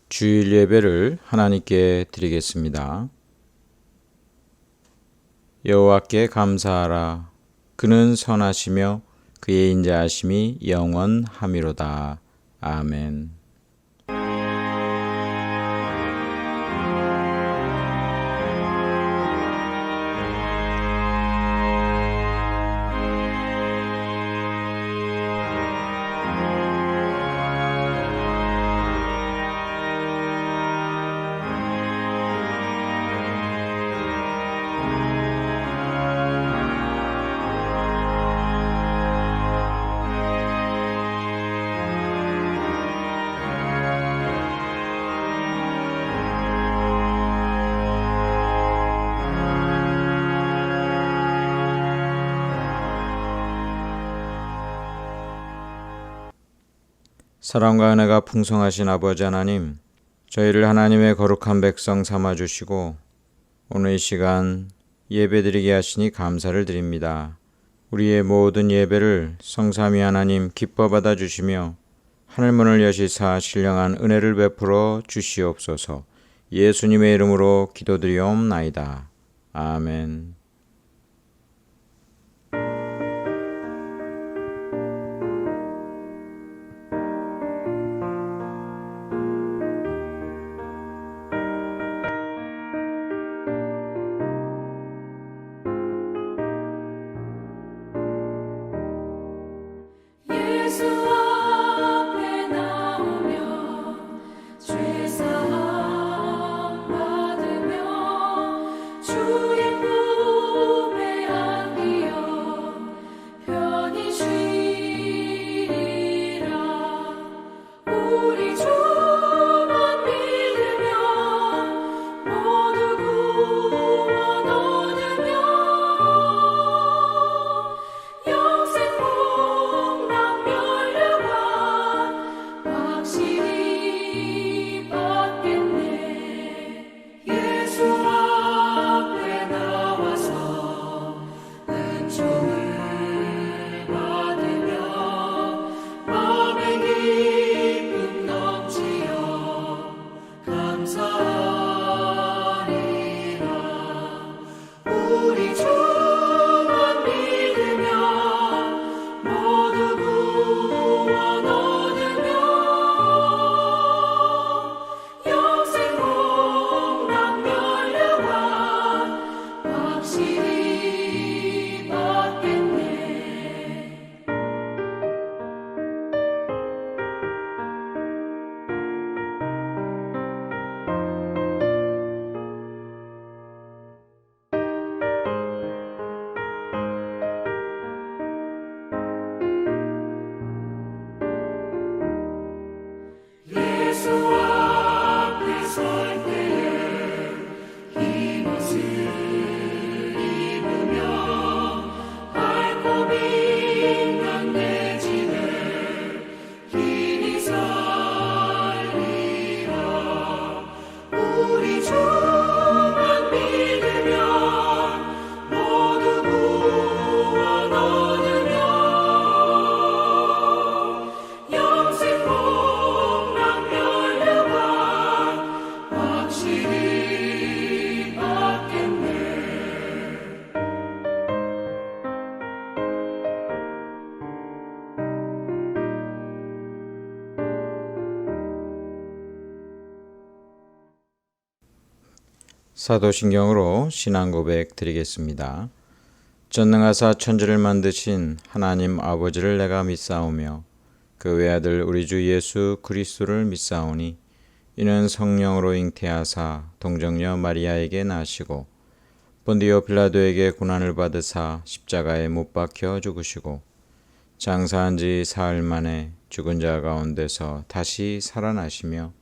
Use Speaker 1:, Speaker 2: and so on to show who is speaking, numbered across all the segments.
Speaker 1: 주일 예배를 하나님께 드리겠습니다. 여호와께 감사하라. 그는 선하시며 그의 인자하심이 영원하미로다. 아멘. 사랑과 은혜가 풍성하신 아버지 하나님, 저희를 하나님의 거룩한 백성 삼아주시고 오늘 이 시간 예배드리게 하시니 감사를 드립니다. 우리의 모든 예배를 성삼위 하나님 기뻐 받아주시며 하늘문을 여시사 신령한 은혜를 베풀어 주시옵소서. 예수님의 이름으로 기도드리옵나이다. 아멘. 사도신경으로 신앙고백 드리겠습니다. 전능하사 천지를 만드신 하나님 아버지를 내가 믿사오며 그 외아들 우리 주 예수 그리스도를 믿사오니 이는 성령으로 잉태하사 동정녀 마리아에게 나시고 본디오 빌라도에게 고난을 받으사 십자가에 못 박혀 죽으시고 장사한 지 사흘 만에 죽은 자 가운데서 다시 살아나시며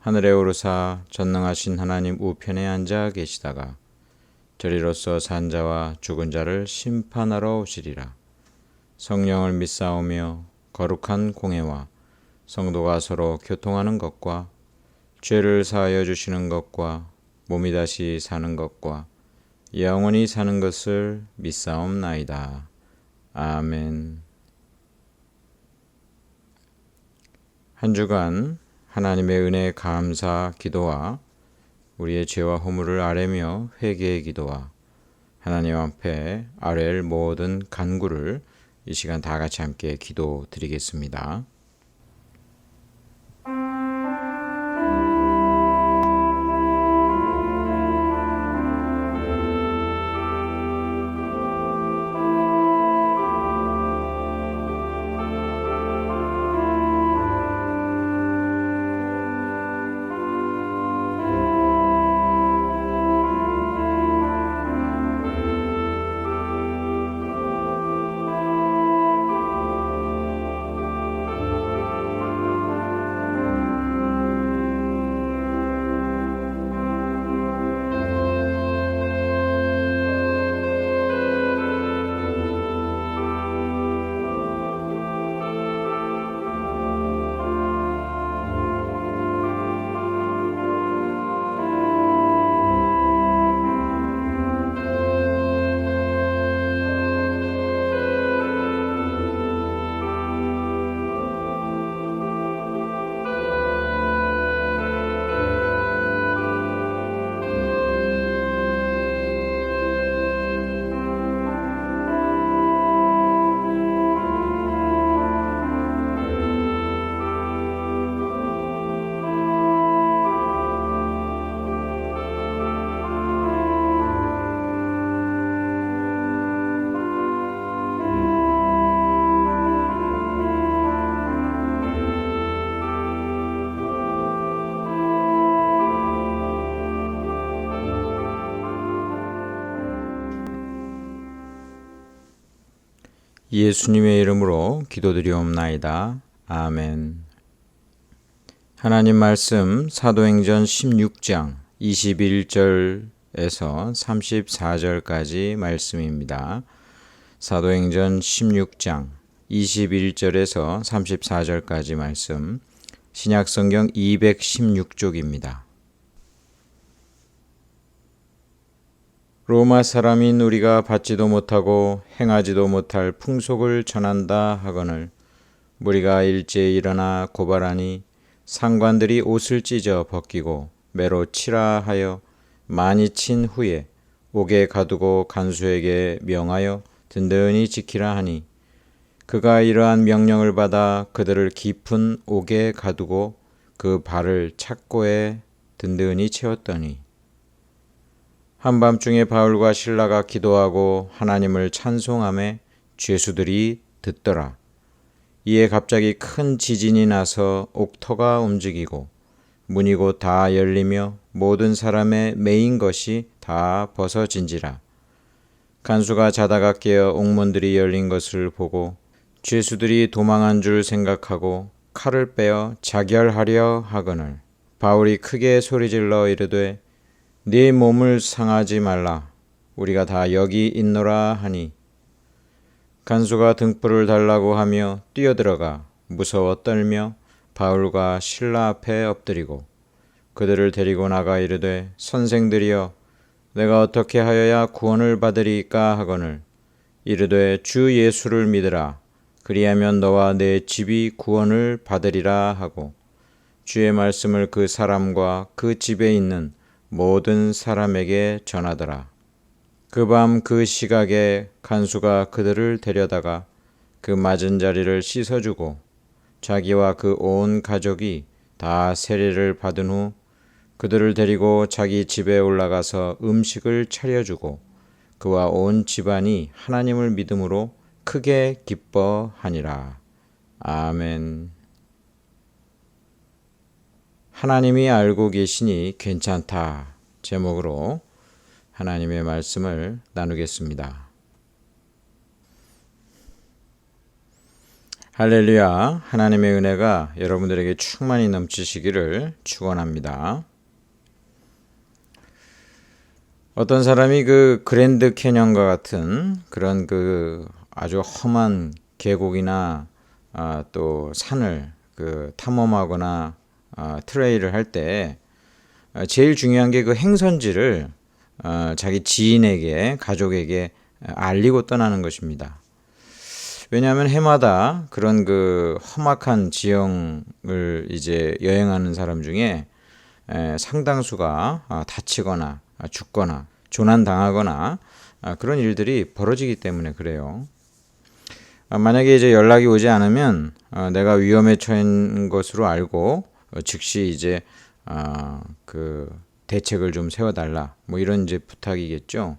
Speaker 1: 하늘에 오르사 전능하신 하나님 우편에 앉아 계시다가 저리로서 산 자와 죽은 자를 심판하러 오시리라. 성령을 믿사오며 거룩한 공회와 성도가 서로 교통하는 것과 죄를 사하여 주시는 것과 몸이 다시 사는 것과 영원히 사는 것을 믿사옵나이다. 아멘. 한 주간 하나님의 은혜에 감사 기도와 우리의 죄와 허물을 아뢰며 회개의 기도와 하나님 앞에 아뢰일 모든 간구를 이 시간 다 같이 함께 기도 드리겠습니다. 예수님의 이름으로 기도드리옵나이다. 아멘. 하나님 말씀 사도행전 16장 21절에서 34절까지 말씀입니다. 사도행전 16장 21절에서 34절까지 말씀, 신약성경 216쪽입니다. 로마 사람인 우리가 받지도 못하고 행하지도 못할 풍속을 전한다 하거늘 무리가 일제히 일어나 고발하니 상관들이 옷을 찢어 벗기고 매로 치라 하여 많이 친 후에 옥에 가두고 간수에게 명하여 든든히 지키라 하니 그가 이러한 명령을 받아 그들을 깊은 옥에 가두고 그 발을 착고에 든든히 채웠더니 한밤중에 바울과 실라가 기도하고 하나님을 찬송하며 죄수들이 듣더라. 이에 갑자기 큰 지진이 나서 옥터가 움직이고 문이 곧 다 열리며 모든 사람의 매인 것이 다 벗어진지라. 간수가 자다가 깨어 옥문들이 열린 것을 보고 죄수들이 도망한 줄 생각하고 칼을 빼어 자결하려 하거늘 바울이 크게 소리질러 이르되 네 몸을 상하지 말라. 우리가 다 여기 있노라 하니 간수가 등불을 달라고 하며 뛰어들어가 무서워 떨며 바울과 실라 앞에 엎드리고 그들을 데리고 나가 이르되 선생들이여 내가 어떻게 하여야 구원을 받으리까 하거늘 이르되 주 예수를 믿으라. 그리하면 너와 내 집이 구원을 받으리라 하고 주의 말씀을 그 사람과 그 집에 있는 모든 사람에게 전하더라. 그 밤 그 시각에 간수가 그들을 데려다가 그 맞은 자리를 씻어주고 자기와 그 온 가족이 다 세례를 받은 후 그들을 데리고 자기 집에 올라가서 음식을 차려주고 그와 온 집안이 하나님을 믿음으로 크게 기뻐하니라. 아멘. 하나님이 알고 계시니 괜찮다 제목으로 하나님의 말씀을 나누겠습니다. 할렐루야. 하나님의 은혜가 여러분들에게 충만히 넘치시기를 축원합니다. 어떤 사람이 그 그랜드 캐년과 같은 그런 그 아주 험한 계곡이나 또 산을 탐험하거나 트레일을 할 때 제일 중요한 게 그 행선지를 자기 지인에게 가족에게 알리고 떠나는 것입니다. 왜냐하면 해마다 그런 그 험악한 지형을 이제 여행하는 사람 중에 상당수가 다치거나 죽거나 조난당하거나 그런 일들이 벌어지기 때문에 그래요. 만약에 이제 연락이 오지 않으면 내가 위험에 처한 것으로 알고 즉시 이제 그 대책을 좀 세워달라 뭐 이런 이제 부탁이겠죠.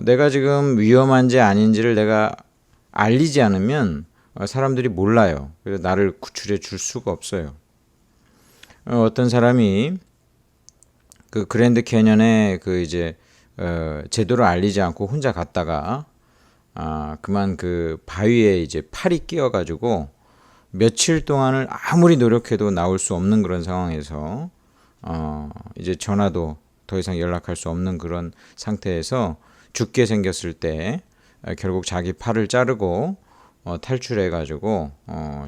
Speaker 1: 내가 지금 위험한지 아닌지를 내가 알리지 않으면 사람들이 몰라요. 그래서 나를 구출해 줄 수가 없어요. 어떤 사람이 그 그랜드 캐년에 그 이제 제도를 알리지 않고 혼자 갔다가 그만 그 바위에 이제 팔이 끼어가지고 며칠 동안을 아무리 노력해도 나올 수 없는 그런 상황에서 이제 전화도 더 이상 연락할 수 없는 그런 상태에서 죽게 생겼을 때 결국 자기 팔을 자르고 탈출해가지고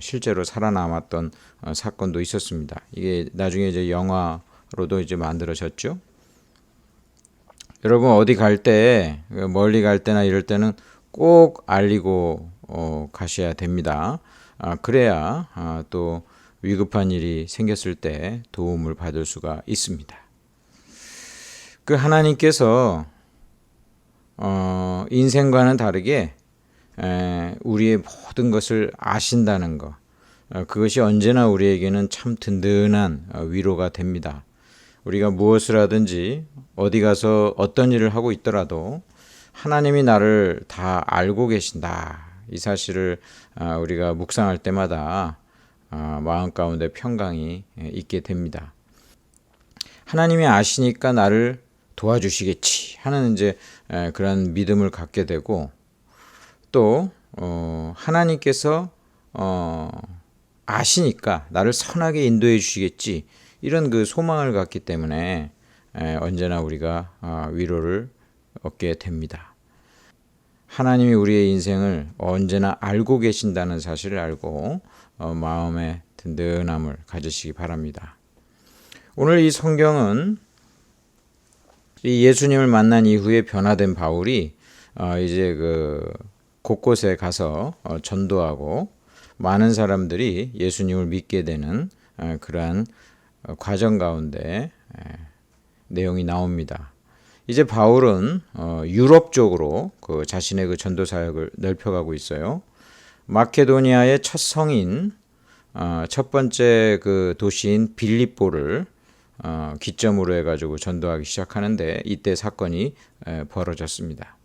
Speaker 1: 실제로 살아남았던 사건도 있었습니다. 이게 나중에 이제 영화로도 이제 만들어졌죠. 여러분 어디 갈 때 멀리 갈 때나 이럴 때는 꼭 알리고 가셔야 됩니다. 그래야 또 위급한 일이 생겼을 때 도움을 받을 수가 있습니다. 그 하나님께서 인생과는 다르게 우리의 모든 것을 아신다는 것, 그것이 언제나 우리에게는 참 든든한 위로가 됩니다. 우리가 무엇을 하든지 어디 가서 어떤 일을 하고 있더라도 하나님이 나를 다 알고 계신다. 이 사실을 우리가 묵상할 때마다 마음 가운데 평강이 있게 됩니다. 하나님이 아시니까 나를 도와주시겠지 하는 이제 그런 믿음을 갖게 되고 또 하나님께서 아시니까 나를 선하게 인도해 주시겠지 이런 그 소망을 갖기 때문에 언제나 우리가 위로를 얻게 됩니다. 하나님이 우리의 인생을 언제나 알고 계신다는 사실을 알고 마음의 든든함을 가지시기 바랍니다. 오늘 이 성경은 이 예수님을 만난 이후에 변화된 바울이 이제 그 곳곳에 가서 전도하고 많은 사람들이 예수님을 믿게 되는 그러한 과정 가운데 내용이 나옵니다. 이제 바울은 유럽 쪽으로 그 자신의 그 전도 사역을 넓혀가고 있어요. 마케도니아의 첫 성인 첫 번째 그 도시인 빌립보를 기점으로 해가지고 전도하기 시작하는데 이때 사건이 벌어졌습니다.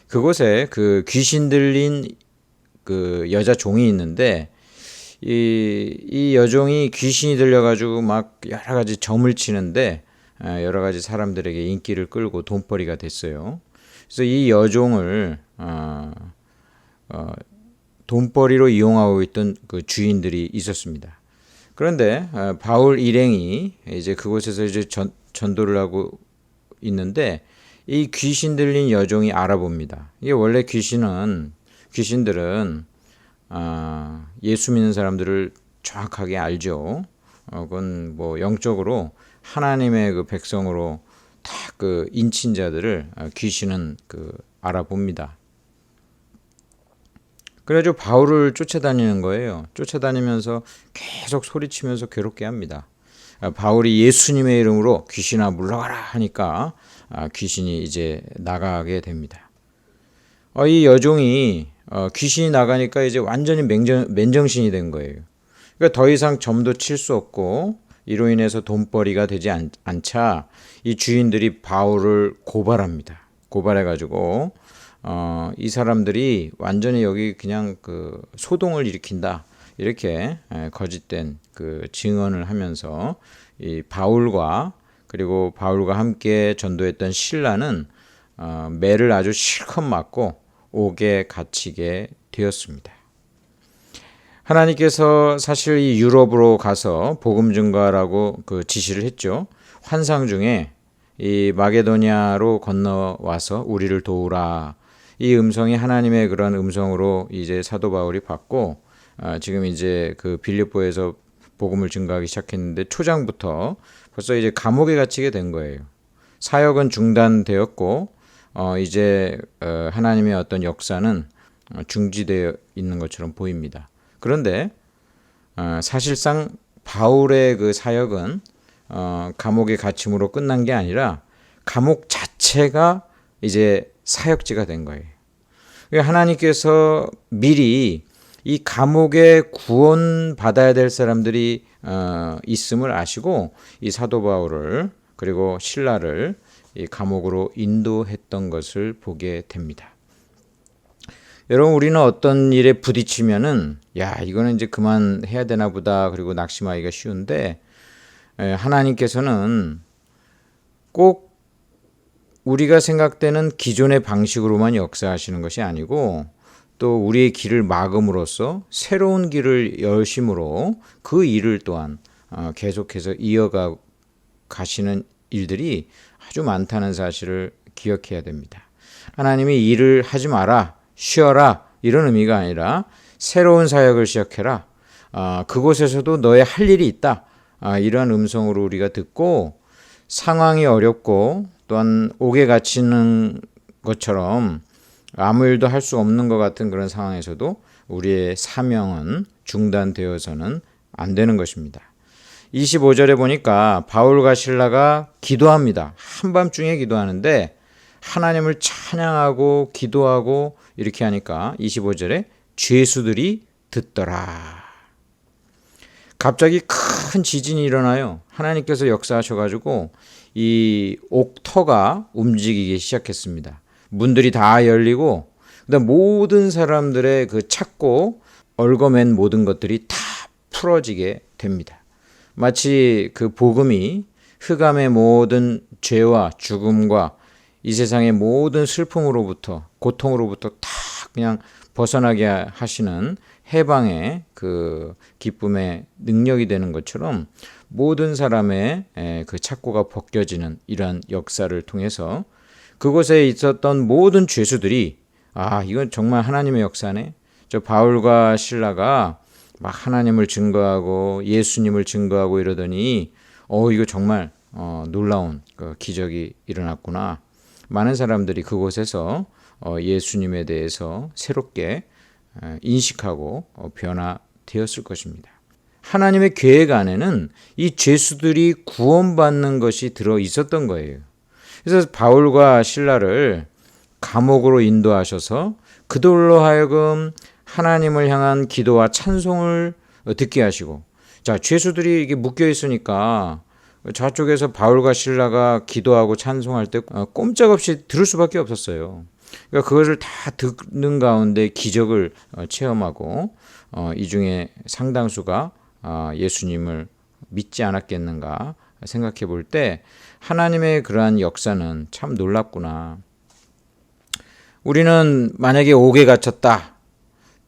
Speaker 1: 그곳에 그 귀신 들린 그 여자 종이 있는데 이 여종이 귀신이 들려가지고 막 여러 가지 점을 치는데 여러 가지 사람들에게 인기를 끌고 돈벌이가 됐어요. 그래서 이 여종을 돈벌이로 이용하고 있던 그 주인들이 있었습니다. 그런데 바울 일행이 이제 그곳에서 이제 전도를 하고 있는데 이 귀신 들린 여종이 알아봅니다. 이게 원래 귀신들은 예수 믿는 사람들을 정확하게 알죠. 그건 뭐 영적으로 하나님의 그 백성으로 다 그 인친자들을 귀신은 그 알아봅니다. 그래가지고 바울을 쫓아다니는 거예요. 쫓아다니면서 계속 소리치면서 괴롭게 합니다. 바울이 예수님의 이름으로 귀신아 물러가라 하니까 귀신이 이제 나가게 됩니다. 이 여종이 귀신이 나가니까 이제 완전히 맨정신이 된 거예요. 그러니까 더 이상 점도 칠 수 없고 이로 인해서 돈벌이가 되지 않자 이 주인들이 바울을 고발합니다. 고발해가지고 이 사람들이 완전히 여기 그냥 그 소동을 일으킨다 이렇게 거짓된 그 증언을 하면서 이 바울과 그리고 바울과 함께 전도했던 실라는 매를 아주 실컷 맞고 옥에 갇히게 되었습니다. 하나님께서 사실 이 유럽으로 가서 복음 증거하라고 그 지시를 했죠. 환상 중에 이 마게도니아로 건너와서 우리를 도우라. 이 음성이 하나님의 그런 음성으로 이제 사도 바울이 받고 지금 이제 그 빌립보에서 복음을 증거하기 시작했는데 초장부터 벌써 이제 감옥에 갇히게 된 거예요. 사역은 중단되었고 이제 하나님의 어떤 역사는 중지되어 있는 것처럼 보입니다. 그런데 사실상 바울의 그 사역은 감옥의 갇힘으로 끝난 게 아니라 감옥 자체가 이제 사역지가 된 거예요. 하나님께서 미리 이 감옥에 구원받아야 될 사람들이 있음을 아시고 이 사도 바울을 그리고 실라를 이 감옥으로 인도했던 것을 보게 됩니다. 여러분, 우리는 어떤 일에 부딪히면은 이거는 이제 그만해야 되나 보다 그리고 낙심하기가 쉬운데 하나님께서는 꼭 우리가 생각되는 기존의 방식으로만 역사하시는 것이 아니고 또 우리의 길을 막음으로써 새로운 길을 열심으로 그 일을 또한 계속해서 이어가 가시는 일들이 아주 많다는 사실을 기억해야 됩니다. 하나님이 일을 하지 마라, 쉬어라 이런 의미가 아니라 새로운 사역을 시작해라. 그곳에서도 너의 할 일이 있다. 이러한 음성으로 우리가 듣고 상황이 어렵고 또한 옥에 갇히는 것처럼 아무 일도 할 수 없는 것 같은 그런 상황에서도 우리의 사명은 중단되어서는 안 되는 것입니다. 25절에 보니까 바울과 실라가 기도합니다. 한밤중에 기도하는데 하나님을 찬양하고 기도하고 이렇게 하니까 25절에 죄수들이 듣더라. 갑자기 큰 지진이 일어나요. 하나님께서 역사하셔가지고 이 옥터가 움직이기 시작했습니다. 문들이 다 열리고 그다음 모든 사람들의 그 찾고 얽어맨 모든 것들이 다 풀어지게 됩니다. 마치 그 복음이 흑암의 모든 죄와 죽음과 이 세상의 모든 슬픔으로부터 고통으로부터 다 그냥 벗어나게 하시는 해방의 그 기쁨의 능력이 되는 것처럼 모든 사람의 그 착고가 벗겨지는 이러한 역사를 통해서 그곳에 있었던 모든 죄수들이 이건 정말 하나님의 역사네. 저 바울과 실라가 막 하나님을 증거하고 예수님을 증거하고 이러더니 이거 정말 놀라운 그 기적이 일어났구나. 많은 사람들이 그곳에서 예수님에 대해서 새롭게 인식하고 변화되었을 것입니다. 하나님의 계획 안에는 이 죄수들이 구원받는 것이 들어 있었던 거예요. 그래서 바울과 실라를 감옥으로 인도하셔서 그들로 하여금 하나님을 향한 기도와 찬송을 듣게 하시고, 죄수들이 이게 묶여 있으니까 저쪽에서 바울과 실라가 기도하고 찬송할 때 꼼짝없이 들을 수밖에 없었어요. 그러니까 그것을 다 듣는 가운데 기적을 체험하고 이 중에 상당수가 예수님을 믿지 않았겠는가 생각해 볼 때 하나님의 그러한 역사는 참 놀랍구나. 우리는 만약에 옥에 갇혔다.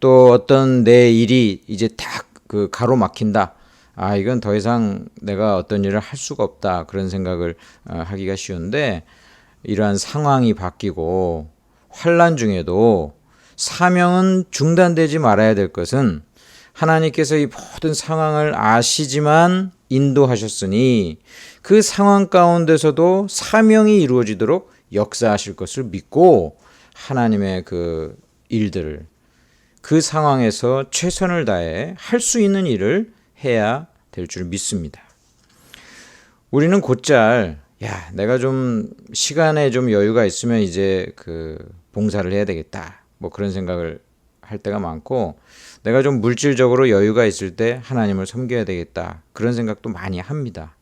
Speaker 1: 또 어떤 내 일이 이제 딱 그 가로막힌다. 이건 더 이상 내가 어떤 일을 할 수가 없다. 그런 생각을 하기가 쉬운데 이러한 상황이 바뀌고 환난 중에도 사명은 중단되지 말아야 될 것은 하나님께서 이 모든 상황을 아시지만 인도하셨으니 그 상황 가운데서도 사명이 이루어지도록 역사하실 것을 믿고 하나님의 그 일들을 그 상황에서 최선을 다해 할 수 있는 일을 해야 될 줄 믿습니다. 우리는 곧잘 내가 좀 시간에 좀 여유가 있으면 이제 그 봉사를 해야 되겠다. 뭐 그런 생각을 할 때가 많고 내가 좀 물질적으로 여유가 있을 때 하나님을 섬겨야 되겠다. 그런 생각도 많이 합니다.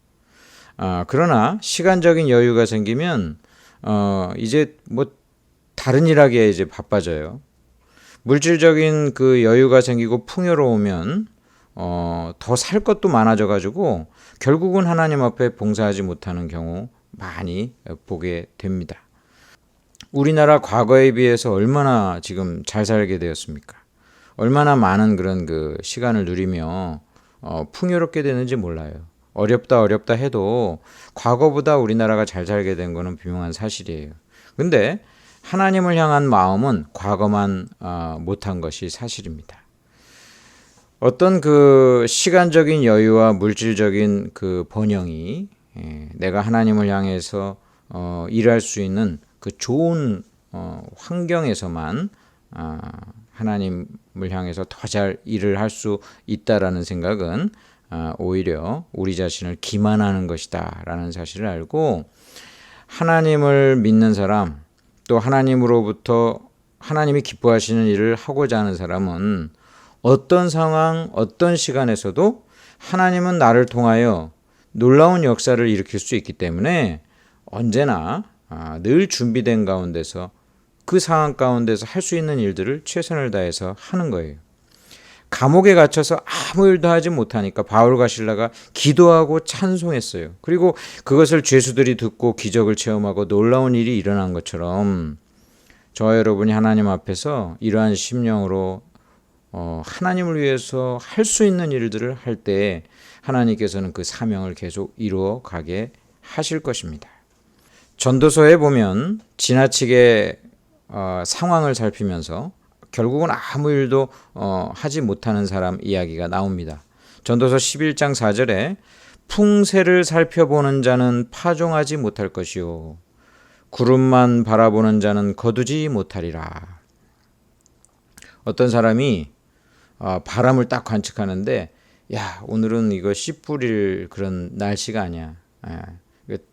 Speaker 1: 그러나 시간적인 여유가 생기면 이제 뭐 다른 일 하기에 이제 바빠져요. 물질적인 그 여유가 생기고 풍요로우면 더 살 것도 많아져 가지고 결국은 하나님 앞에 봉사하지 못하는 경우 많이 보게 됩니다. 우리나라 과거에 비해서 얼마나 지금 잘 살게 되었습니까? 얼마나 많은 그런 그 시간을 누리며 풍요롭게 되는지 몰라요. 어렵다 해도 과거보다 우리나라가 잘 살게 된 거는 분명한 사실이에요. 근데 하나님을 향한 마음은 과거만 못한 것이 사실입니다. 어떤 그 시간적인 여유와 물질적인 그 번영이 내가 하나님을 향해서 일할 수 있는 그 좋은 환경에서만 하나님을 향해서 더 잘 일을 할 수 있다라는 생각은 오히려 우리 자신을 기만하는 것이다 라는 사실을 알고, 하나님을 믿는 사람, 또 하나님으로부터 하나님이 기뻐하시는 일을 하고자 하는 사람은 어떤 상황, 어떤 시간에서도 하나님은 나를 통하여 놀라운 역사를 일으킬 수 있기 때문에 언제나 늘 준비된 가운데서, 그 상황 가운데서 할 수 있는 일들을 최선을 다해서 하는 거예요. 감옥에 갇혀서 아무 일도 하지 못하니까 바울과 실라가 기도하고 찬송했어요. 그리고 그것을 죄수들이 듣고 기적을 체험하고 놀라운 일이 일어난 것처럼, 저와 여러분이 하나님 앞에서 이러한 심령으로 하나님을 위해서 할 수 있는 일들을 할 때 하나님께서는 그 사명을 계속 이루어 가게 하실 것입니다. 전도서에 보면 지나치게 상황을 살피면서 결국은 아무 일도 하지 못하는 사람 이야기가 나옵니다. 전도서 11장 4절에 풍세를 살펴보는 자는 파종하지 못할 것이요 구름만 바라보는 자는 거두지 못하리라. 어떤 사람이 바람을 딱 관측하는데, 야, 오늘은 이거 씨 뿌릴 그런 날씨가 아니야.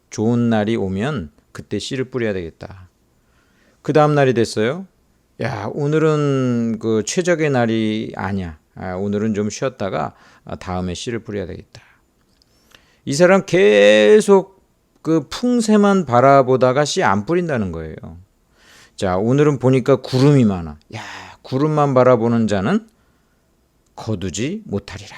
Speaker 1: 좋은 날이 오면 그때 씨를 뿌려야 되겠다. 그 다음 날이 됐어요. 야, 오늘은 그 최적의 날이 아니야. 오늘은 좀 쉬었다가 다음에 씨를 뿌려야 되겠다. 이 사람 계속 그 풍세만 바라보다가 씨 안 뿌린다는 거예요. 자, 오늘은 보니까 구름이 많아. 야, 구름만 바라보는 자는 거두지 못하리라.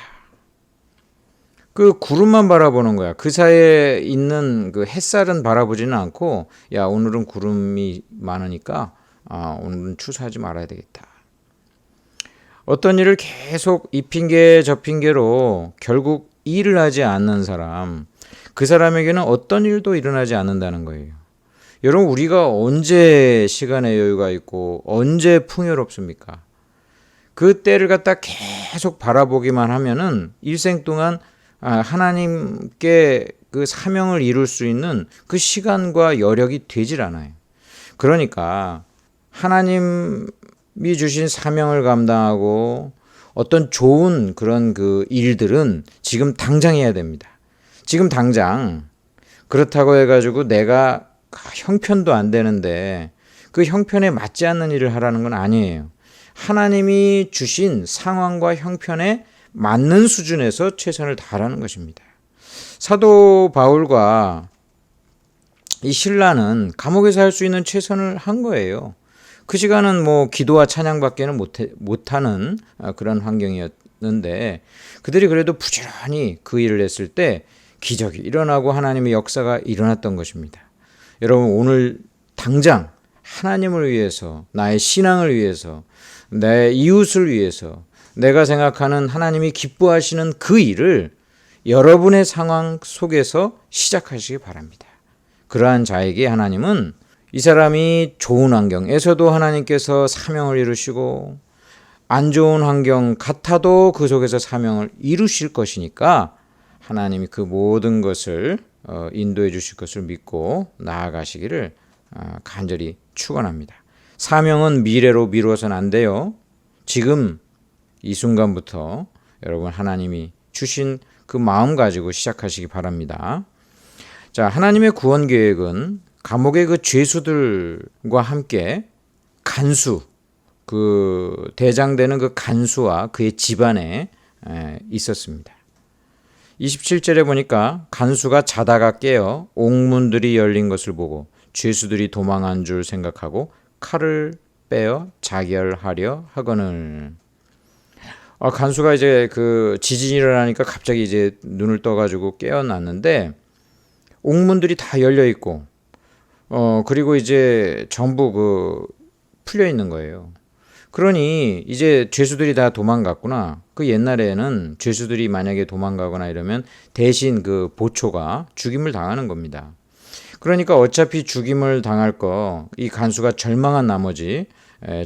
Speaker 1: 그 구름만 바라보는 거야. 그 사이에 있는 그 햇살은 바라보지는 않고, 야, 오늘은 구름이 많으니까 오늘은 추수하지 말아야 되겠다. 어떤 일을 계속 이 핑계 저 핑계로 결국 일을 하지 않는 사람, 그 사람에게는 어떤 일도 일어나지 않는다는 거예요. 여러분, 우리가 언제 시간의 여유가 있고 언제 풍요롭습니까? 그 때를 갖다 계속 바라보기만 하면은 일생 동안 하나님께 그 사명을 이룰 수 있는 그 시간과 여력이 되질 않아요. 그러니까 하나님이 주신 사명을 감당하고 어떤 좋은 그런 그 일들은 지금 당장 해야 됩니다. 지금 당장. 그렇다고 해가지고 내가 형편도 안 되는데 그 형편에 맞지 않는 일을 하라는 건 아니에요. 하나님이 주신 상황과 형편에 맞는 수준에서 최선을 다하라는 것입니다. 사도 바울과 이 신라는 감옥에서 할 수 있는 최선을 한 거예요. 그 시간은 뭐 기도와 찬양밖에는 못하는 그런 환경이었는데, 그들이 그래도 부지런히 그 일을 했을 때 기적이 일어나고 하나님의 역사가 일어났던 것입니다. 여러분, 오늘 당장 하나님을 위해서, 나의 신앙을 위해서, 내 이웃을 위해서, 내가 생각하는 하나님이 기뻐하시는 그 일을 여러분의 상황 속에서 시작하시기 바랍니다. 그러한 자에게 하나님은 이 사람이 좋은 환경에서도 하나님께서 사명을 이루시고, 안 좋은 환경 같아도 그 속에서 사명을 이루실 것이니까 하나님이 그 모든 것을 인도해 주실 것을 믿고 나아가시기를 간절히 축원합니다. 사명은 미래로 미루어서는 안 돼요. 지금 이 순간부터 여러분 하나님이 주신 그 마음 가지고 시작하시기 바랍니다. 자, 하나님의 구원 계획은 감옥의 그 죄수들과 함께 간수, 그 대장되는 그 간수와 그의 집안에 있었습니다. 27절에 보니까 간수가 자다가 깨어 옥문들이 열린 것을 보고 죄수들이 도망한 줄 생각하고 칼을 빼어 자결하려 하거늘. 간수가 이제 그 지진이 일어나니까 갑자기 이제 눈을 떠가지고 깨어났는데 옥문들이 다 열려 있고, 그리고 이제 전부 그 풀려 있는 거예요. 그러니 이제 죄수들이 다 도망갔구나. 그 옛날에는 죄수들이 만약에 도망가거나 이러면 대신 그 보초가 죽임을 당하는 겁니다. 그러니까 어차피 죽임을 당할 거 이 간수가 절망한 나머지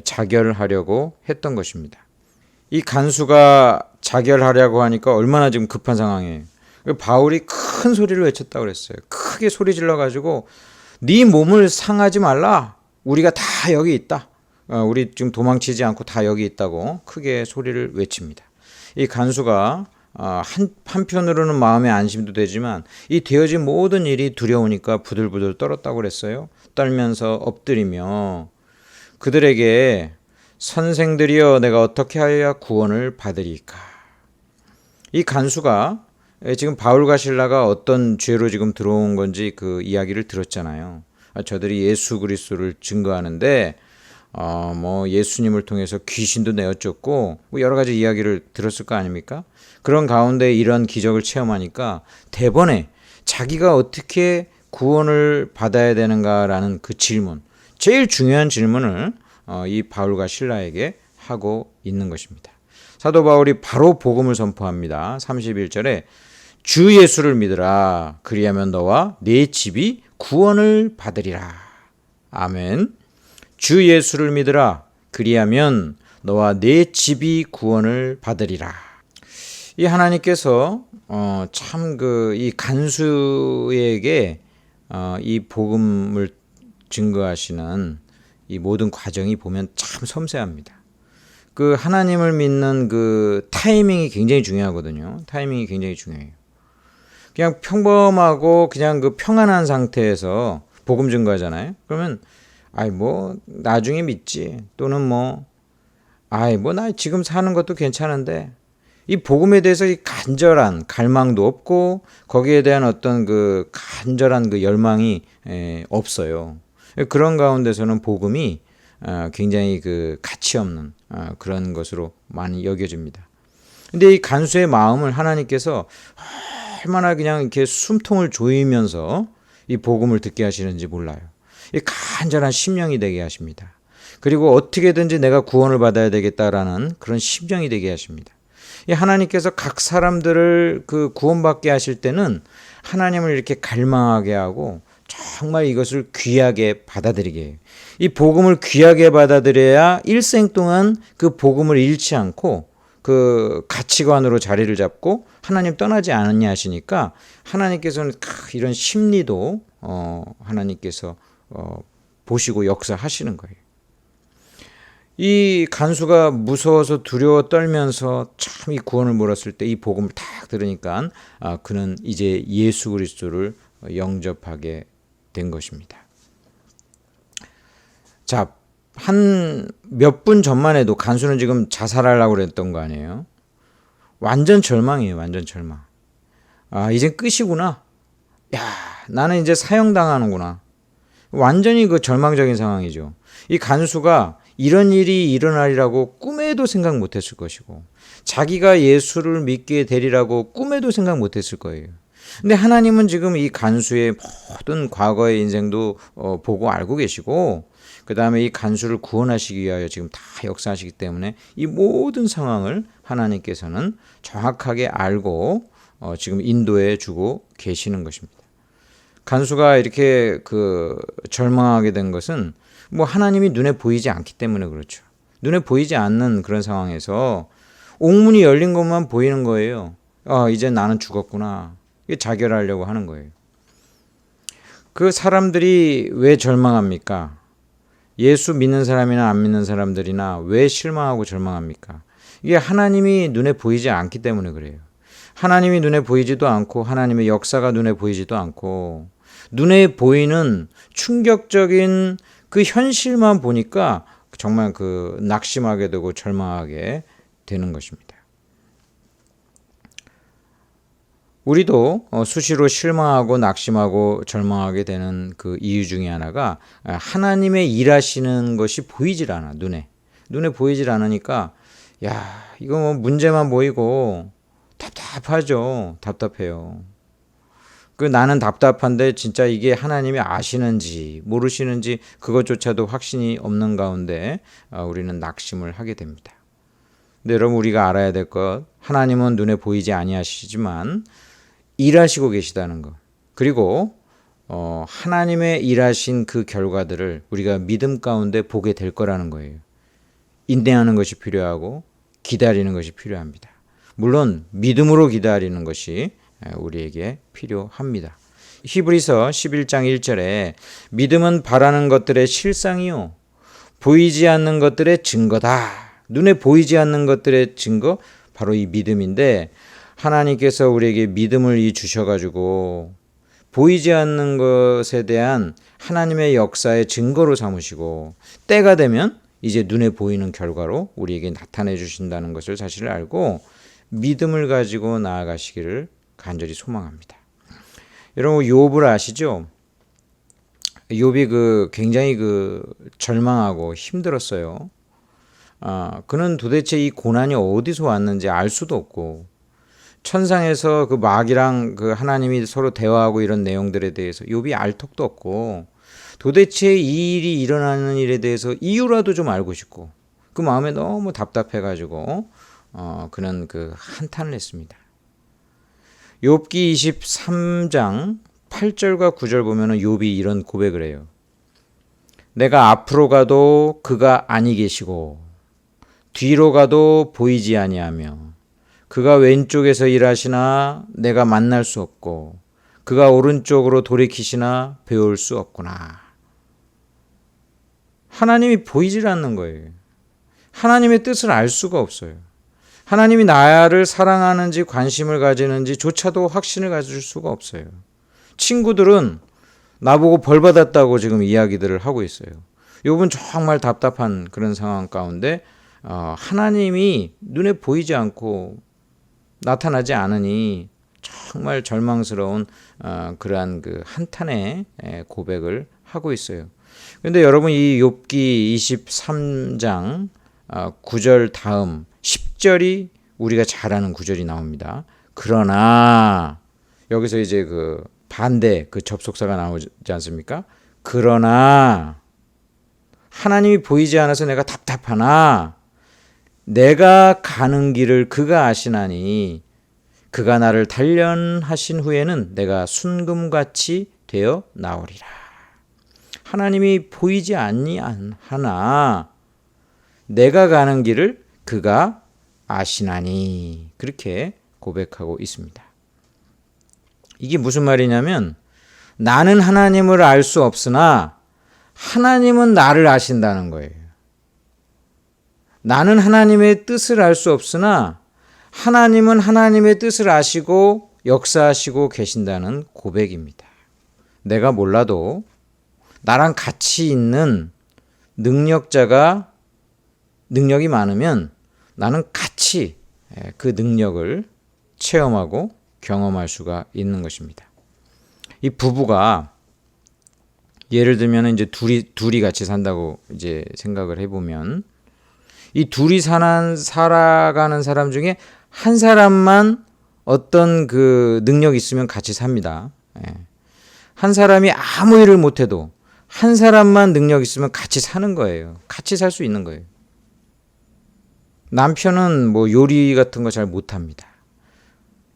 Speaker 1: 자결하려고 했던 것입니다. 이 간수가 자결하려고 하니까 얼마나 지금 급한 상황이에요. 바울이 큰 소리를 외쳤다고 그랬어요. 크게 소리 질러가지고 네 몸을 상하지 말라. 우리가 다 여기 있다. 우리 지금 도망치지 않고 다 여기 있다고 크게 소리를 외칩니다. 이 간수가 한편으로는 마음의 안심도 되지만 이 되어진 모든 일이 두려우니까 부들부들 떨었다고 그랬어요. 떨면서 엎드리며 그들에게 선생들이여 내가 어떻게 하여야 구원을 받으리까. 이 간수가 지금 바울과 실라가 어떤 죄로 지금 들어온 건지 그 이야기를 들었잖아요. 저들이 예수 그리스도를 증거하는데 뭐 예수님을 통해서 귀신도 내어쫓고 뭐 여러 가지 이야기를 들었을 거 아닙니까? 그런 가운데 이런 기적을 체험하니까 대번에 자기가 어떻게 구원을 받아야 되는가라는 그 질문, 제일 중요한 질문을 이 바울과 실라에게 하고 있는 것입니다. 사도 바울이 바로 복음을 선포합니다. 31절에 주 예수를 믿으라. 그리하면 너와 네 집이 구원을 받으리라. 아멘. 주 예수를 믿으라. 그리하면 너와 네 집이 구원을 받으리라. 이 하나님께서 참 이 간수에게 이 복음을 증거하시는 이 모든 과정이 보면 참 섬세합니다. 그 하나님을 믿는 그 타이밍이 굉장히 중요하거든요. 타이밍이 굉장히 중요해요. 그냥 평범하고 그냥 그 평안한 상태에서 복음 증거하잖아요. 그러면 뭐 나중에 믿지. 또는 뭐 나 지금 사는 것도 괜찮은데 이 복음에 대해서 이 간절한 갈망도 없고 거기에 대한 어떤 그 간절한 그 열망이 없어요. 그런 가운데서는 복음이 굉장히 그 가치 없는 그런 것으로 많이 여겨집니다. 근데 이 간수의 마음을 하나님께서 얼마나 그냥 이렇게 숨통을 조이면서 이 복음을 듣게 하시는지 몰라요. 이 간절한 심령이 되게 하십니다. 그리고 어떻게든지 내가 구원을 받아야 되겠다라는 그런 심령이 되게 하십니다. 이 하나님께서 각 사람들을 그 구원받게 하실 때는 하나님을 이렇게 갈망하게 하고 정말 이것을 귀하게 받아들이게 해요. 이 복음을 귀하게 받아들여야 일생 동안 그 복음을 잃지 않고 그 가치관으로 자리를 잡고 하나님 떠나지 않았냐 하시니까 하나님께서는 이런 심리도 하나님께서 보시고 역사하시는 거예요. 이 간수가 무서워서 두려워 떨면서 참 이 구원을 물었을 때 이 복음을 딱 들으니까 그는 이제 예수 그리스도를 영접하게 된 것입니다. 자, 한 몇 분 전만 해도 간수는 지금 자살하려고 그랬던 거 아니에요? 완전 절망이에요. 완전 절망. 이제 끝이구나. 나는 이제 사형당하는구나. 완전히 그 절망적인 상황이죠. 이 간수가 이런 일이 일어나리라고 꿈에도 생각 못했을 것이고 자기가 예수를 믿게 되리라고 꿈에도 생각 못했을 거예요. 근데 하나님은 지금 이 간수의 모든 과거의 인생도 보고 알고 계시고 그 다음에 이 간수를 구원하시기 위하여 지금 다 역사하시기 때문에 이 모든 상황을 하나님께서는 정확하게 알고 지금 인도해 주고 계시는 것입니다. 간수가 이렇게 절망하게 된 것은 뭐 하나님이 눈에 보이지 않기 때문에 그렇죠. 눈에 보이지 않는 그런 상황에서 옥문이 열린 것만 보이는 거예요. 이제 나는 죽었구나. 이게 자결하려고 하는 거예요. 그 사람들이 왜 절망합니까? 예수 믿는 사람이나 안 믿는 사람들이나 왜 실망하고 절망합니까? 이게 하나님이 눈에 보이지 않기 때문에 그래요. 하나님이 눈에 보이지도 않고 하나님의 역사가 눈에 보이지도 않고 눈에 보이는 충격적인 그 현실만 보니까 정말 낙심하게 되고 절망하게 되는 것입니다. 우리도 수시로 실망하고 낙심하고 절망하게 되는 그 이유 중에 하나가 하나님의 일하시는 것이 보이질 않아. 눈에 보이질 않으니까 이거 뭐 문제만 보이고 답답하죠. 답답해요. 나는 답답한데 진짜 이게 하나님이 아시는지 모르시는지 그것조차도 확신이 없는 가운데 우리는 낙심을 하게 됩니다. 근데 여러분 우리가 알아야 될 것, 하나님은 눈에 보이지 아니하시지만 일하시고 계시다는 것. 그리고 하나님의 일하신 그 결과들을 우리가 믿음 가운데 보게 될 거라는 거예요. 인내하는 것이 필요하고 기다리는 것이 필요합니다. 물론 믿음으로 기다리는 것이 우리에게 필요합니다. 히브리서 11장 1절에 믿음은 바라는 것들의 실상이요 보이지 않는 것들의 증거다. 눈에 보이지 않는 것들의 증거, 바로 이 믿음인데, 하나님께서 우리에게 믿음을 주셔가지고 보이지 않는 것에 대한 하나님의 역사의 증거로 삼으시고, 때가 되면 이제 눈에 보이는 결과로 우리에게 나타내 주신다는 것을 사실을 알고 믿음을 가지고 나아가시기를 간절히 소망합니다. 여러분, 욥을 아시죠? 욥이 굉장히 절망하고 힘들었어요. 그는 도대체 이 고난이 어디서 왔는지 알 수도 없고, 천상에서 마귀랑 하나님이 서로 대화하고 이런 내용들에 대해서 욥이 알 턱도 없고, 도대체 이 일이 일어나는 일에 대해서 이유라도 좀 알고 싶고, 그 마음에 너무 답답해가지고 그는 한탄을 했습니다. 욥기 23장 8절과 9절 보면은 욥이 이런 고백을 해요. 내가 앞으로 가도 그가 아니 계시고 뒤로 가도 보이지 아니하며 그가 왼쪽에서 일하시나 내가 만날 수 없고 그가 오른쪽으로 돌이키시나 배울 수 없구나. 하나님이 보이질 않는 거예요. 하나님의 뜻을 알 수가 없어요. 하나님이 나를 사랑하는지 관심을 가지는지 조차도 확신을 가질 수가 없어요. 친구들은 나보고 벌 받았다고 지금 이야기들을 하고 있어요. 욥은 정말 답답한 그런 상황 가운데 하나님이 눈에 보이지 않고 나타나지 않으니 정말 절망스러운 그러한 한탄의 고백을 하고 있어요. 그런데 여러분, 이 욥기 23장 9절 다음 10절이 우리가 잘 아는 구절이 나옵니다. 그러나 여기서 이제 반대 접속사가 나오지 않습니까? 그러나 하나님이 보이지 않아서 내가 답답하나 내가 가는 길을 그가 아시나니 그가 나를 단련하신 후에는 내가 순금같이 되어 나오리라. 하나님이 보이지 아니하나 내가 가는 길을 그가 아시나니, 그렇게 고백하고 있습니다. 이게 무슨 말이냐면, 나는 하나님을 알 수 없으나 하나님은 나를 아신다는 거예요. 나는 하나님의 뜻을 알 수 없으나 하나님은 하나님의 뜻을 아시고 역사하시고 계신다는 고백입니다. 내가 몰라도 나랑 같이 있는 능력자가 능력이 많으면 나는 같이 그 능력을 체험하고 경험할 수가 있는 것입니다. 이 부부가 예를 들면 이제 둘이 같이 산다고 이제 생각을 해보면, 이 둘이 살아가는 사람 중에 한 사람만 어떤 능력이 있으면 같이 삽니다. 한 사람이 아무 일을 못해도 한 사람만 능력 있으면 같이 사는 거예요. 같이 살 수 있는 거예요. 남편은 요리 같은 거 잘 못합니다.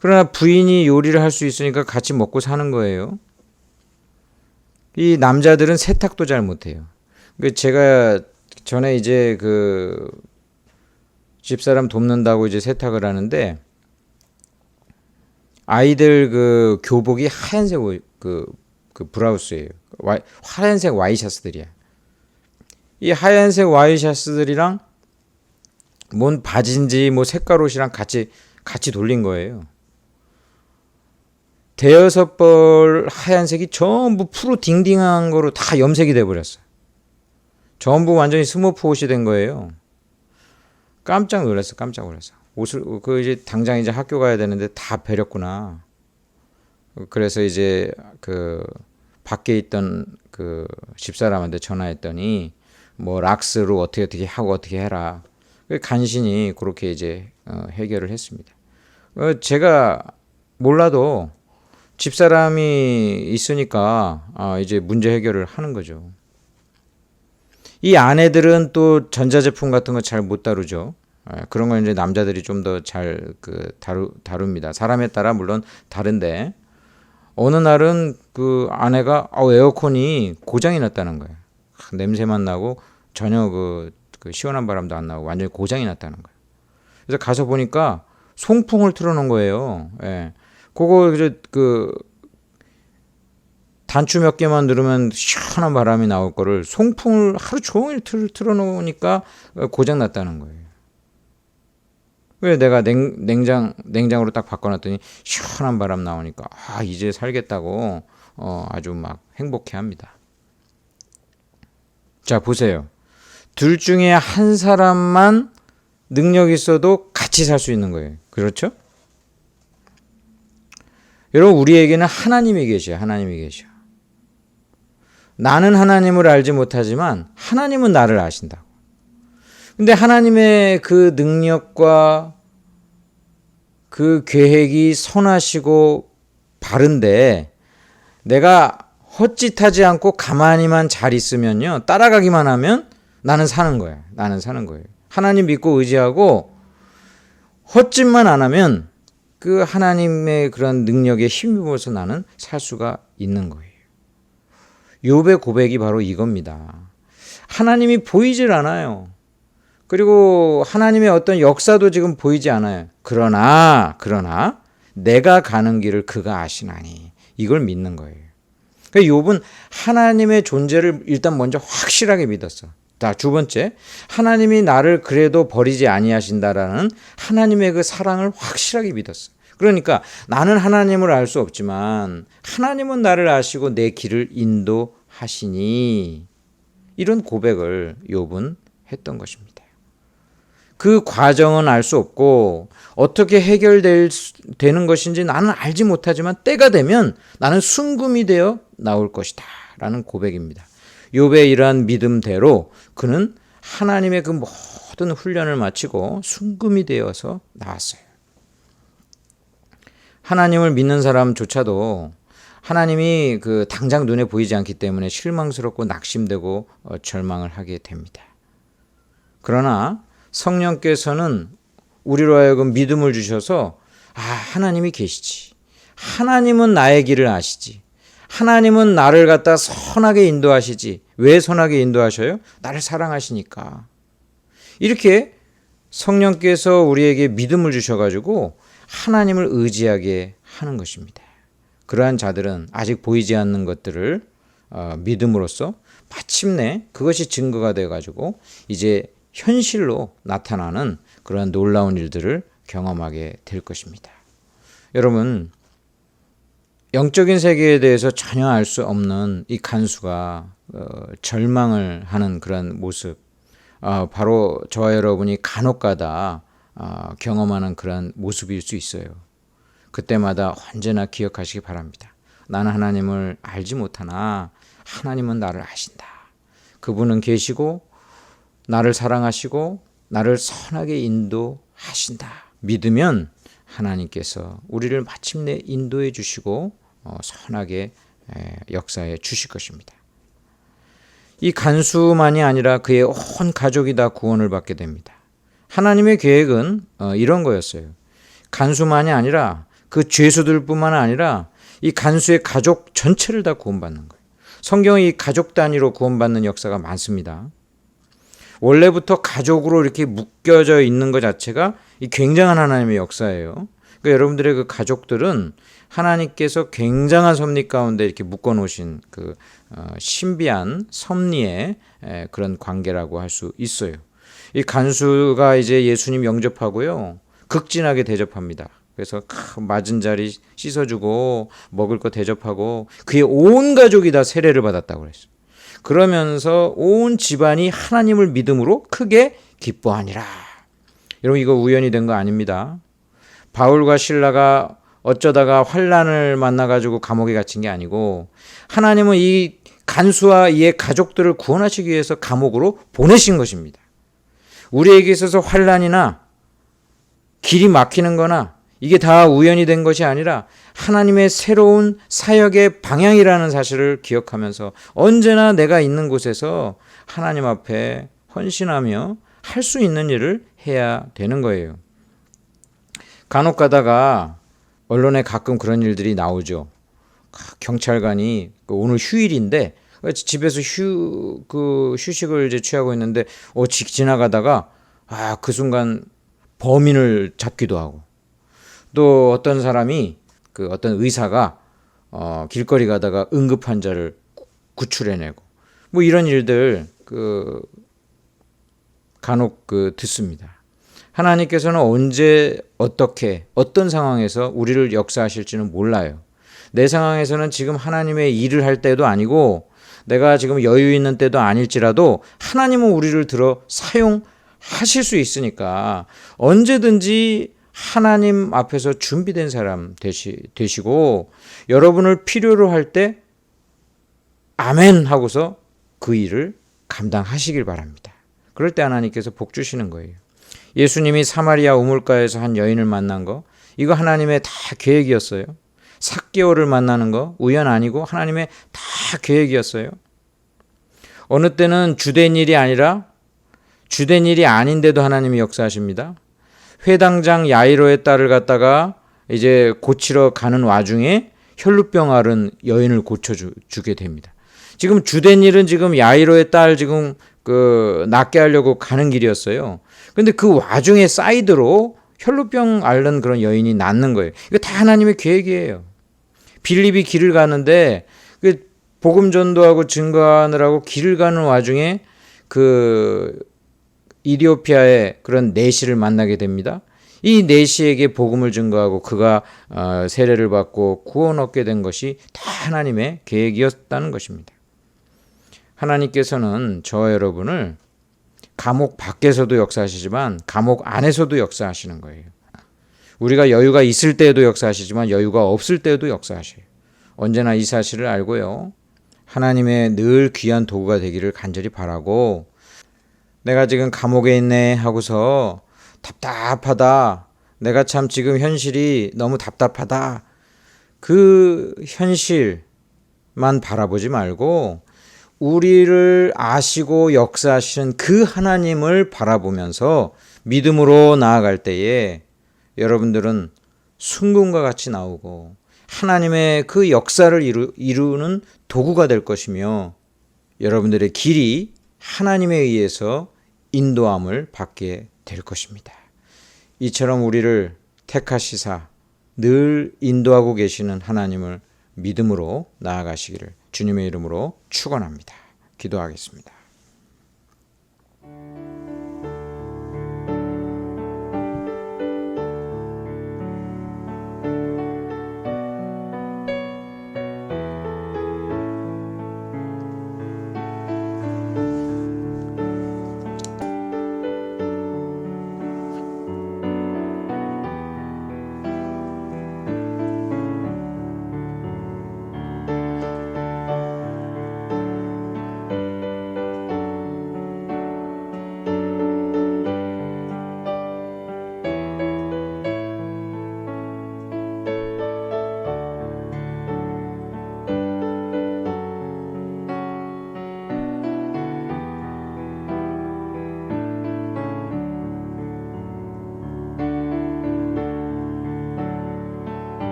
Speaker 1: 그러나 부인이 요리를 할 수 있으니까 같이 먹고 사는 거예요. 이 남자들은 세탁도 잘 못해요. 제가 전에 이제 집사람 돕는다고 이제 세탁을 하는데, 아이들 교복이 하얀색 브라우스예요. 하얀색 와이셔츠들이야. 이 하얀색 와이셔츠들이랑 뭔 바지인지 색깔 옷이랑 같이 돌린 거예요. 대여섯 벌 하얀색이 전부 푸르 딩딩한 거로 다 염색이 돼버렸어요. 전부 완전히 스모프 옷이 된 거예요. 깜짝 놀랐어. 옷을 이제 당장 이제 학교 가야 되는데 다 베렸구나. 그래서 이제 밖에 있던 집사람한테 전화했더니 락스로 어떻게 하고 어떻게 해라. 간신히 그렇게 이제 해결을 했습니다. 제가 몰라도 집사람이 있으니까 이제 문제 해결을 하는 거죠. 이 아내들은 또 전자제품 같은 거 잘 못 다루죠. 그런 건 이제 남자들이 좀 더 잘 다룹니다. 사람에 따라 물론 다른데, 어느 날은 아내가 에어컨이 고장이 났다는 거예요. 냄새만 나고 전혀 시원한 바람도 안 나고 완전히 고장이 났다는 거예요. 그래서 가서 보니까 송풍을 틀어놓은 거예요. 그거 이제 단추 몇 개만 누르면 시원한 바람이 나올 거를 송풍을 하루 종일 틀어놓으니까 고장 났다는 거예요. 왜 내가 냉장으로 딱 바꿔놨더니 시원한 바람 나오니까 이제 살겠다고 아주 막 행복해합니다. 자, 보세요. 둘 중에 한 사람만 능력이 있어도 같이 살 수 있는 거예요. 그렇죠? 여러분, 우리에게는 하나님이 계셔요. 하나님이 계셔. 나는 하나님을 알지 못하지만 하나님은 나를 아신다고. 근데 하나님의 그 능력과 그 계획이 선하시고 바른데 내가 헛짓하지 않고 가만히만 잘 있으면요, 따라가기만 하면 나는 사는 거야. 나는 사는 거예요. 하나님 믿고 의지하고 헛짓만 안 하면 그 하나님의 그런 능력에 힘입어서 나는 살 수가 있는 거예요. 욥의 고백이 바로 이겁니다. 하나님이 보이질 않아요. 그리고 하나님의 어떤 역사도 지금 보이지 않아요. 그러나 내가 가는 길을 그가 아시나니, 이걸 믿는 거예요. 그러니까 욥은 하나님의 존재를 일단 먼저 확실하게 믿었어. 자, 두 번째, 하나님이 나를 그래도 버리지 아니하신다라는 하나님의 그 사랑을 확실하게 믿었어. 그러니까 나는 하나님을 알 수 없지만 하나님은 나를 아시고 내 길을 인도하시니, 이런 고백을 욥은 했던 것입니다. 그 과정은 알 수 없고 어떻게 해결되는 것인지 나는 알지 못하지만 때가 되면 나는 순금이 되어 나올 것이다 라는 고백입니다. 욥의 이러한 믿음대로 그는 하나님의 그 모든 훈련을 마치고 순금이 되어서 나왔어요. 하나님을 믿는 사람조차도 하나님이 그 당장 눈에 보이지 않기 때문에 실망스럽고 낙심되고 절망을 하게 됩니다. 그러나 성령께서는 우리로 하여금 믿음을 주셔서 하나님이 계시지. 하나님은 나의 길을 아시지. 하나님은 나를 갖다 선하게 인도하시지. 왜 선하게 인도하셔요? 나를 사랑하시니까. 이렇게 성령께서 우리에게 믿음을 주셔가지고 하나님을 의지하게 하는 것입니다. 그러한 자들은 아직 보이지 않는 것들을 믿음으로써 마침내 그것이 증거가 되어가지고 이제 현실로 나타나는 그러한 놀라운 일들을 경험하게 될 것입니다. 여러분, 영적인 세계에 대해서 전혀 알 수 없는 이 간수가 절망을 하는 그런 모습, 바로 저와 여러분이 간혹가다 경험하는 그런 모습일 수 있어요. 그때마다 언제나 기억하시기 바랍니다. 나는 하나님을 알지 못하나 하나님은 나를 아신다. 그분은 계시고 나를 사랑하시고 나를 선하게 인도하신다. 믿으면 하나님께서 우리를 마침내 인도해 주시고 선하게 역사해 주실 것입니다. 이 간수만이 아니라 그의 온 가족이 다 구원을 받게 됩니다. 하나님의 계획은 이런 거였어요. 간수만이 아니라 그 죄수들뿐만 아니라 이 간수의 가족 전체를 다 구원받는 거예요. 성경에 이 가족 단위로 구원받는 역사가 많습니다. 원래부터 가족으로 이렇게 묶여져 있는 것 자체가 이 굉장한 하나님의 역사예요. 그러니까 여러분들의 그 가족들은 하나님께서 굉장한 섭리 가운데 이렇게 묶어 놓으신 그 신비한 섭리의 그런 관계라고 할 수 있어요. 이 간수가 이제 예수님 영접하고요, 극진하게 대접합니다. 그래서 맞은 자리 씻어주고 먹을 거 대접하고 그의 온 가족이 다 세례를 받았다고 그랬어요. 그러면서 온 집안이 하나님을 믿음으로 크게 기뻐하니라. 여러분, 이거 우연이 된 거 아닙니다. 바울과 실라가 어쩌다가 환난을 만나가지고 감옥에 갇힌 게 아니고 하나님은 이 간수와 이의 가족들을 구원하시기 위해서 감옥으로 보내신 것입니다. 우리에게 있어서 환난이나 길이 막히는 거나 이게 다 우연이 된 것이 아니라 하나님의 새로운 사역의 방향이라는 사실을 기억하면서 언제나 내가 있는 곳에서 하나님 앞에 헌신하며 할 수 있는 일을 해야 되는 거예요. 간혹 가다가 언론에 가끔 그런 일들이 나오죠. 경찰관이 오늘 휴일인데 집에서 휴식을 이제 취하고 있는데 지나가다가 그 순간 범인을 잡기도 하고, 또 어떤 사람이 어떤 의사가 길거리 가다가 응급 환자를 구출해내고 뭐 이런 일들 간혹 듣습니다. 하나님께서는 언제 어떻게 어떤 상황에서 우리를 역사하실지는 몰라요. 내 상황에서는 지금 하나님의 일을 할 때도 아니고 내가 지금 여유 있는 때도 아닐지라도 하나님은 우리를 들어 사용하실 수 있으니까 언제든지 하나님 앞에서 준비된 사람 되시고 여러분을 필요로 할 때 아멘 하고서 그 일을 감당하시길 바랍니다. 그럴 때 하나님께서 복 주시는 거예요. 예수님이 사마리아 우물가에서 한 여인을 만난 거 이거 하나님의 다 계획이었어요. 삭개오를 만나는 거 우연 아니고 하나님의 다 계획이었어요. 어느 때는 주된 일이 아니라 주된 일이 아닌데도 하나님이 역사하십니다. 회당장 야이로의 딸을 갖다가 이제 고치러 가는 와중에 혈루병 앓은 여인을 고쳐주게 됩니다. 지금 주된 일은 지금 야이로의 딸 지금 낫게 하려고 가는 길이었어요. 근데 그 와중에 사이드로 혈루병 앓는 그런 여인이 낫는 거예요. 이거 다 하나님의 계획이에요. 빌립이 길을 가는데 복음 전도하고 증거하느라고 길을 가는 와중에 이디오피아의 그런 내시를 만나게 됩니다. 이 내시에게 복음을 증거하고 그가 세례를 받고 구원 얻게 된 것이 다 하나님의 계획이었다는 것입니다. 하나님께서는 저와 여러분을 감옥 밖에서도 역사하시지만 감옥 안에서도 역사하시는 거예요. 우리가 여유가 있을 때에도 역사하시지만 여유가 없을 때에도 역사하셔요. 언제나 이 사실을 알고요. 하나님의 늘 귀한 도구가 되기를 간절히 바라고 내가 지금 감옥에 있네 하고서 답답하다. 내가 참 지금 현실이 너무 답답하다. 그 현실만 바라보지 말고 우리를 아시고 역사하시는 그 하나님을 바라보면서 믿음으로 나아갈 때에 여러분들은 순금과 같이 나오고 하나님의 그 역사를 이루는 도구가 될 것이며 여러분들의 길이 하나님에 의해서 인도함을 받게 될 것입니다. 이처럼 우리를 택하시사 늘 인도하고 계시는 하나님을 믿음으로 나아가시기를 주님의 이름으로 축원합니다. 기도하겠습니다.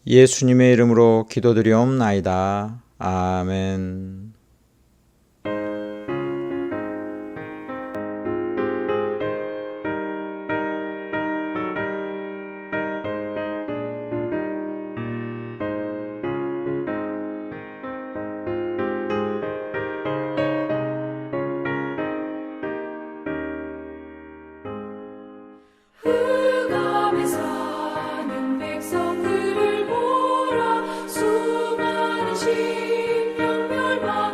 Speaker 1: 예수님의 이름으로 기도드리옵나이다. 아멘.
Speaker 2: 흑암에 사는 백성들을 보라 수많은 심령 멸망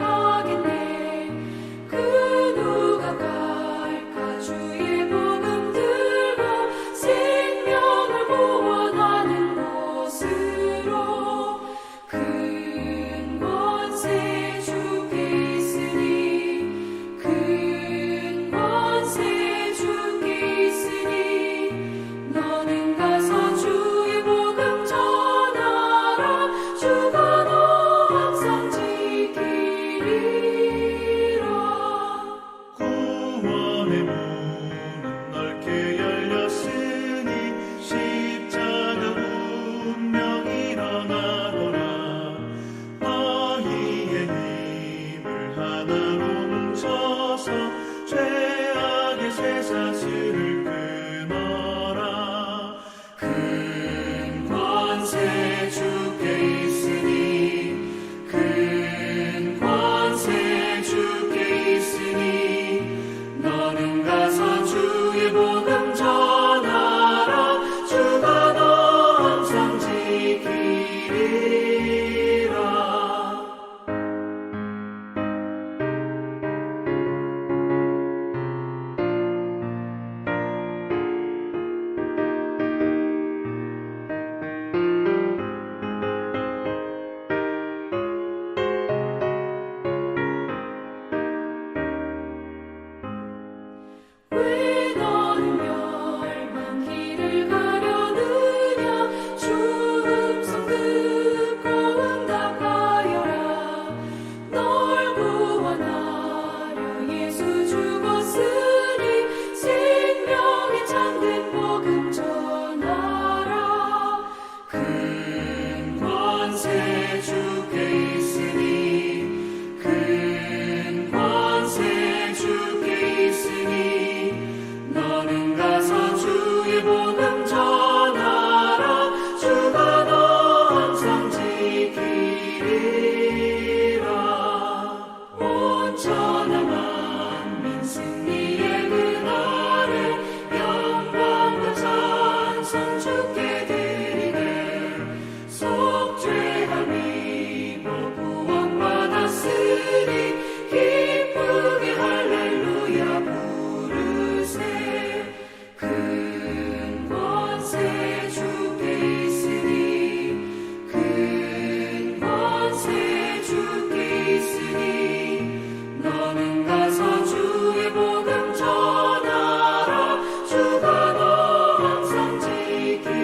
Speaker 2: 곳에 주께 있으니 너는 가서 주의 복음 전하라. 주가 너 항상 지키리라.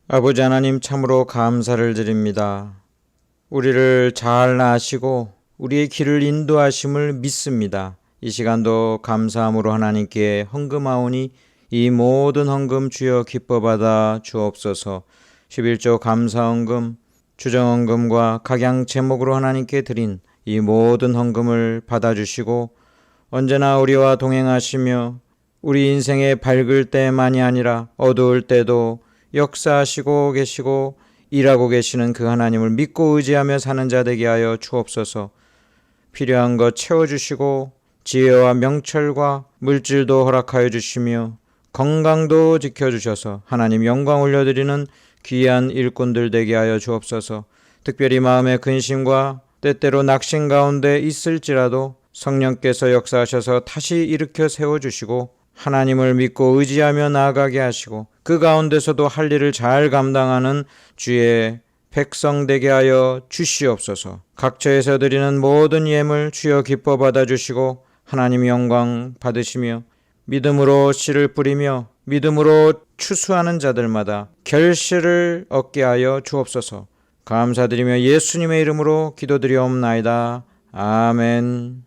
Speaker 1: 아버지 하나님, 참으로 감사를 드립니다. 우리를 잘 아시고 우리의 길을 인도하심을 믿습니다. 이 시간도 감사함으로 하나님께 헌금하오니 이 모든 헌금 주여 기뻐받아 주옵소서. 11조 감사헌금, 추정헌금과 각양 제목으로 하나님께 드린 이 모든 헌금을 받아주시고 언제나 우리와 동행하시며 우리 인생의 밝을 때만이 아니라 어두울 때도 역사하시고 계시고 일하고 계시는 그 하나님을 믿고 의지하며 사는 자 되게 하여 주옵소서. 필요한 것 채워주시고 지혜와 명철과 물질도 허락하여 주시며 건강도 지켜주셔서 하나님 영광 올려드리는 귀한 일꾼들 되게 하여 주옵소서. 특별히 마음의 근심과 때때로 낙심 가운데 있을지라도 성령께서 역사하셔서 다시 일으켜 세워주시고 하나님을 믿고 의지하며 나아가게 하시고 그 가운데서도 할 일을 잘 감당하는 주의 백성 되게 하여 주시옵소서. 각처에서 드리는 모든 예물 주여 기뻐 받아주시고 하나님 영광 받으시며 믿음으로 씨를 뿌리며 믿음으로 추수하는 자들마다 결실을 얻게 하여 주옵소서. 감사드리며 예수님의 이름으로 기도드리옵나이다. 아멘.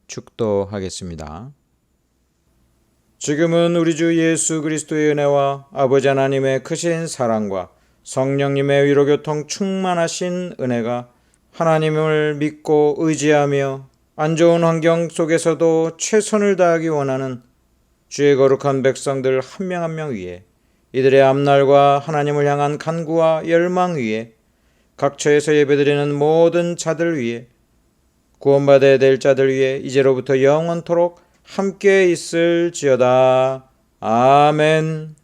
Speaker 1: 축도하겠습니다. 지금은 우리 주 예수 그리스도의 은혜와 아버지 하나님의 크신 사랑과 성령님의 위로교통 충만하신 은혜가 하나님을 믿고 의지하며 안 좋은 환경 속에서도 최선을 다하기 원하는 주의 거룩한 백성들 한 명 한 명 위에, 이들의 앞날과 하나님을 향한 간구와 열망 위에, 각처에서 예배드리는 모든 자들 위에, 구원받아야 될 자들 위에 이제로부터 영원토록 함께 있을지어다. 아멘.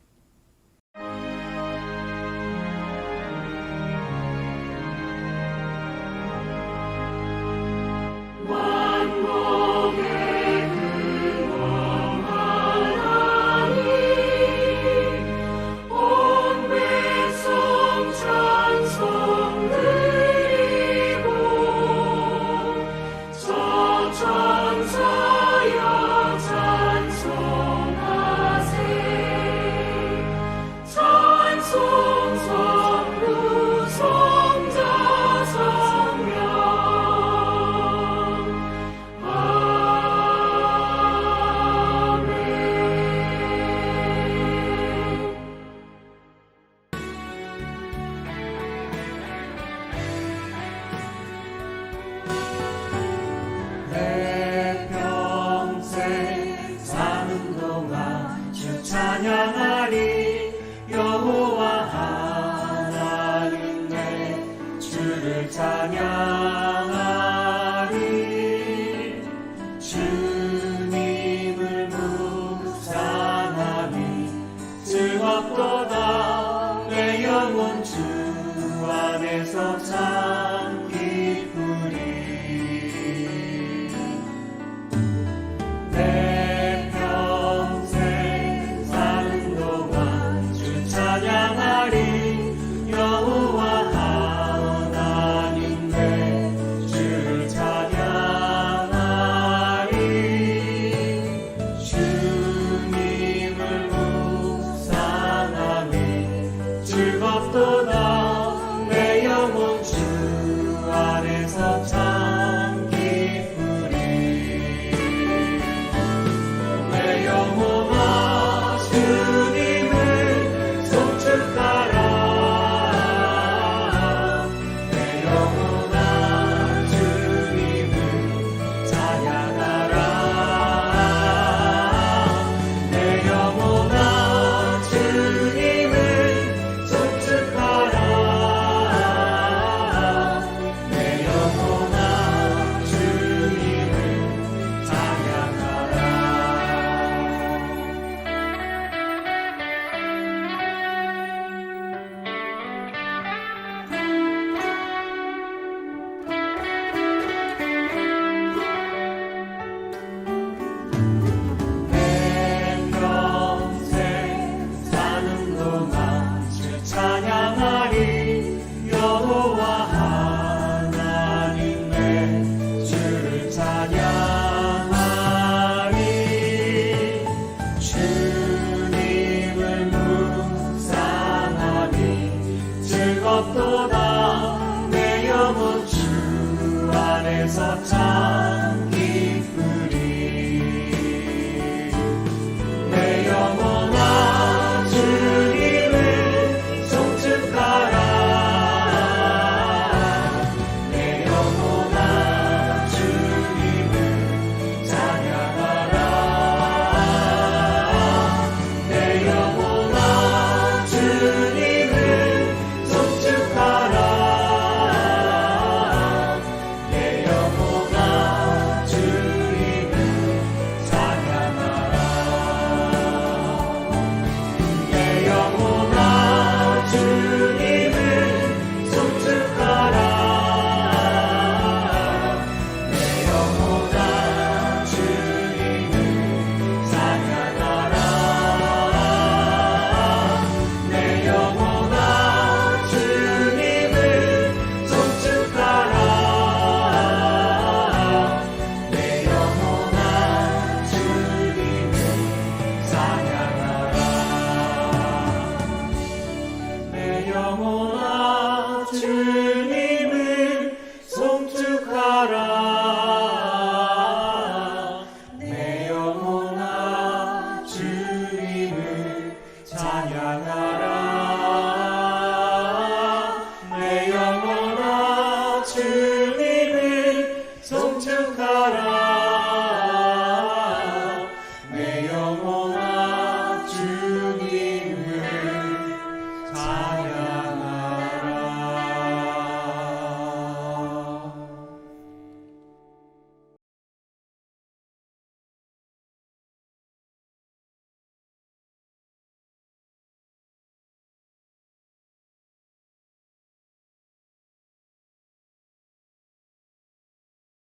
Speaker 2: 주